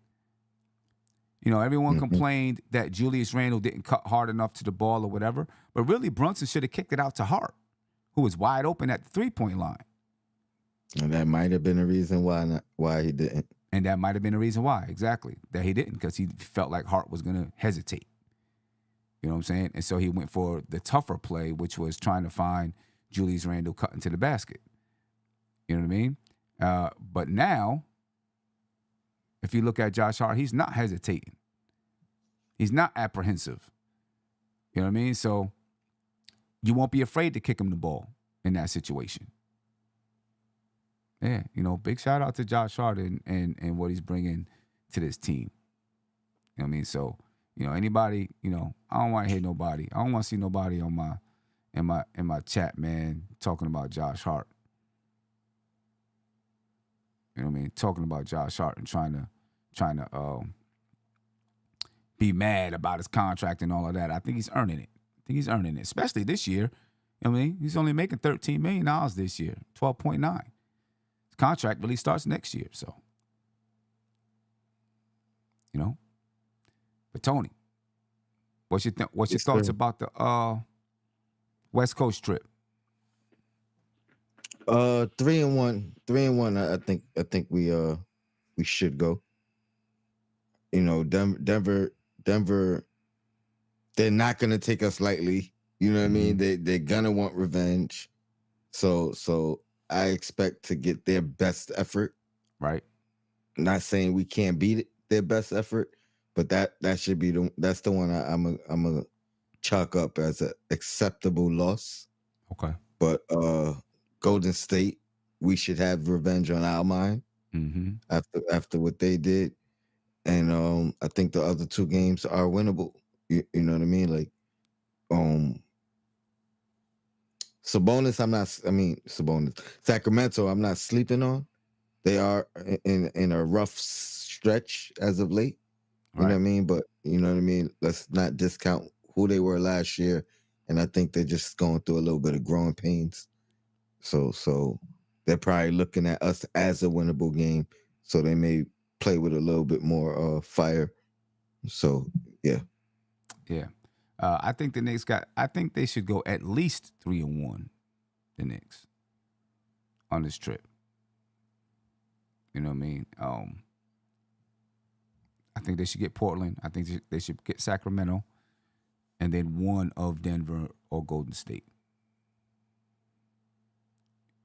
you know, everyone complained that Julius Randle didn't cut hard enough to the ball or whatever. But really, Brunson should have kicked it out to Hart, who was wide open at the three-point line. And that might have been a reason why he didn't. And that might have been a reason why, exactly, that he didn't, because he felt like Hart was going to hesitate. You know what I'm saying? And so he went for the tougher play, which was trying to find Julius Randle cutting to the basket. You know what I mean? But now, if you look at Josh Hart, he's not hesitating. He's not apprehensive. You know what I mean? So you won't be afraid to kick him the ball in that situation. Yeah, you know, big shout out to Josh Hart and what he's bringing to this team. You know what I mean? So, you know, anybody, you know, I don't want to hear nobody. I don't want to see nobody on in my chat, man, talking about Josh Hart. You know what I mean? Talking about Josh Hart and trying to be mad about his contract and all of that. I think he's earning it. Especially this year. You know what I mean? He's only making $13 million this year, 12.9. His contract really starts next year, so. You know? But Tony, what's your thoughts about the West Coast trip? 3-1. I think we should go. You know, Denver, they're not gonna take us lightly. You know what I mean? They're gonna want revenge. So I expect to get their best effort. Right. Not saying we can't beat their best effort, but that should be that's the one I'm a chalk up as an acceptable loss. Okay. But Golden State, we should have revenge on our mind after what they did. And I think the other two games are winnable. You know what I mean? Like Sacramento, I'm not sleeping on. They are in a rough stretch as of late. You know what I mean? But you know what I mean? Let's not discount who they were last year. And I think they're just going through a little bit of growing pains. So they're probably looking at us as a winnable game. So they may play with a little bit more fire. So yeah. Yeah. I think the Knicks I think they should go at least 3-1, the Knicks, on this trip. You know what I mean? I think they should get Portland. I think they should get Sacramento, and then one of Denver or Golden State.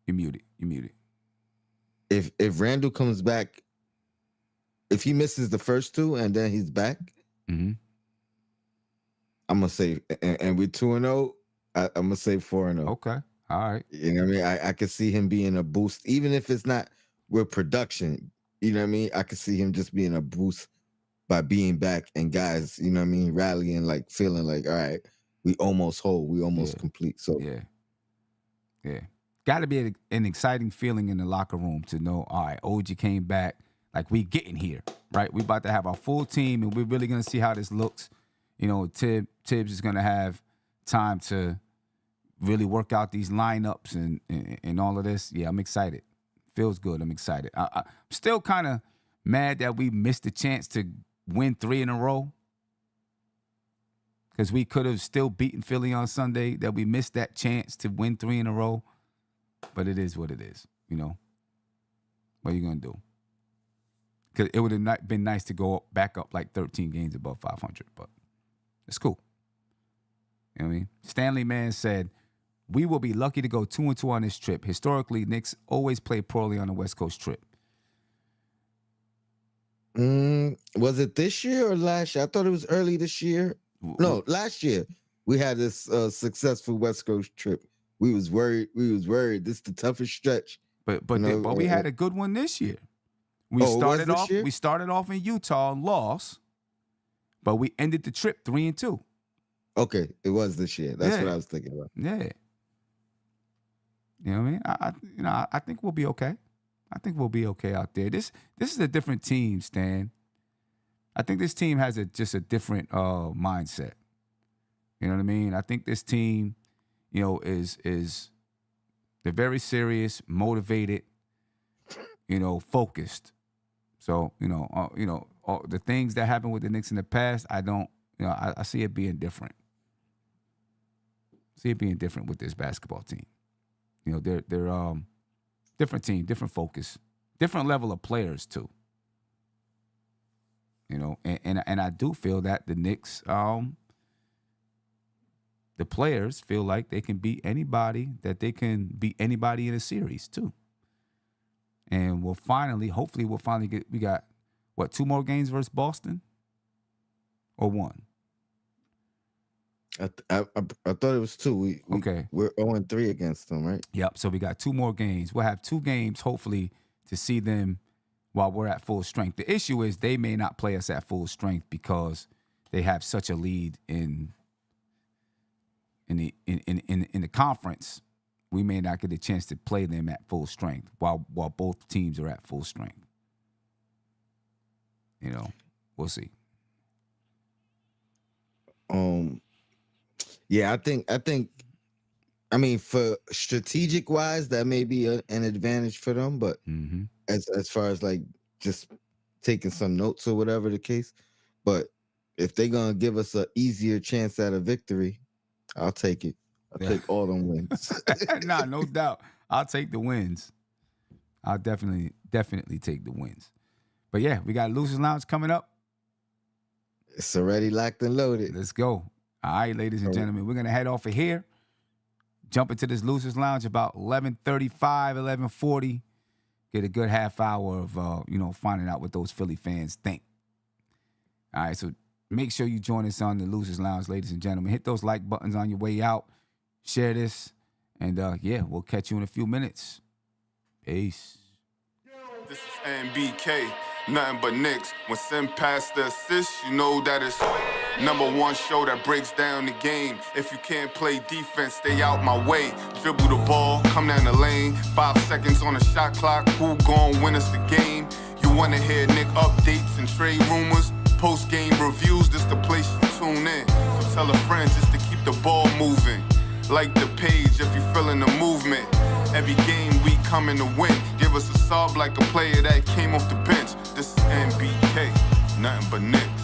You're muted. If Randall comes back, if he misses the first two and then he's back, I'm gonna say, and we're 2-0. I'm gonna say 4-0. Okay, all right. You know what I mean? I could see him being a boost, even if it's not with production. You know what I mean? I could see him just being a boost by being back and guys, you know what I mean, rallying, like feeling like, all right, we almost whole, we almost complete. So yeah. Got to be an exciting feeling in the locker room to know, all right, OG came back, like we getting here, right? We about to have our full team, and we're really gonna see how this looks. You know, Tibbs is gonna have time to really work out these lineups and all of this. Yeah, I'm excited. Feels good. I'm excited. I'm still kind of mad that we missed the chance to win 3 in a row, because we could have still beaten Philly on Sunday, that we missed that chance to win 3 in a row. But it is what it is, you know. What are you going to do? Because it would have been nice to go back up like 13 games above 500, but it's cool. You know what I mean? Stanley Mann said, we will be lucky to go 2-2 on this trip. Historically, Knicks always play poorly on the West Coast trip. Was it this year or last year? I thought it was early this year. No, last year. We had this successful West Coast trip. We was worried. This is the toughest stretch. But we had a good one this year. We started off in Utah and lost, but we ended the trip 3-2. Okay, it was this year. That's what I was thinking about. Yeah. You know what I mean? I think we'll be okay. I think we'll be okay out there. This is a different team, Stan. I think this team has just a different mindset. You know what I mean? I think this team, is they're very serious, motivated, focused. So, all the things that happened with the Knicks in the past, I don't, I see it being different. See it being different with this basketball team. They're different team, different focus, different level of players too. And I do feel that the Knicks, the players feel like they can beat anybody, that they can beat anybody in a series too. And hopefully we'll finally get, we got, 2 more games versus Boston? Or 1? I thought it was 2. We're 0-3 against them, right? Yep. So we got 2 more games. We'll have 2 games, hopefully, to see them while we're at full strength. The issue is they may not play us at full strength because they have such a lead in the conference. We may not get a chance to play them at full strength while both teams are at full strength. We'll see. Yeah, I think, for strategic wise, that may be an advantage for them. But as far as like just taking some notes or whatever the case, but if they're gonna give us an easier chance at a victory, I'll take it. I'll take all them wins. Nah, no doubt. I'll take the wins. I'll definitely take the wins. But yeah, we got Losers Lounge coming up. It's already locked and loaded. Let's go. All right, ladies and gentlemen, we're going to head off of here, jump into this Losers Lounge about 11:35, 11:40, get a good half hour of, finding out what those Philly fans think. All right, so make sure you join us on the Losers Lounge, ladies and gentlemen. Hit those like buttons on your way out. Share this. And, we'll catch you in a few minutes. Peace. This is NBK, nothing but Knicks. When Sim passed the assist, you know that it's #1 show that breaks down the game. If you can't play defense, stay out my way. Dribble the ball, come down the lane. 5 seconds on the shot clock, who gon' win us the game? You wanna hear Nick updates and trade rumors? Post-game reviews, this the place you tune in. So tell a friend just to keep the ball moving. Like the page if you feeling the movement. Every game we coming to win. Give us a sub like a player that came off the bench. This is NBK, nothing but Knicks.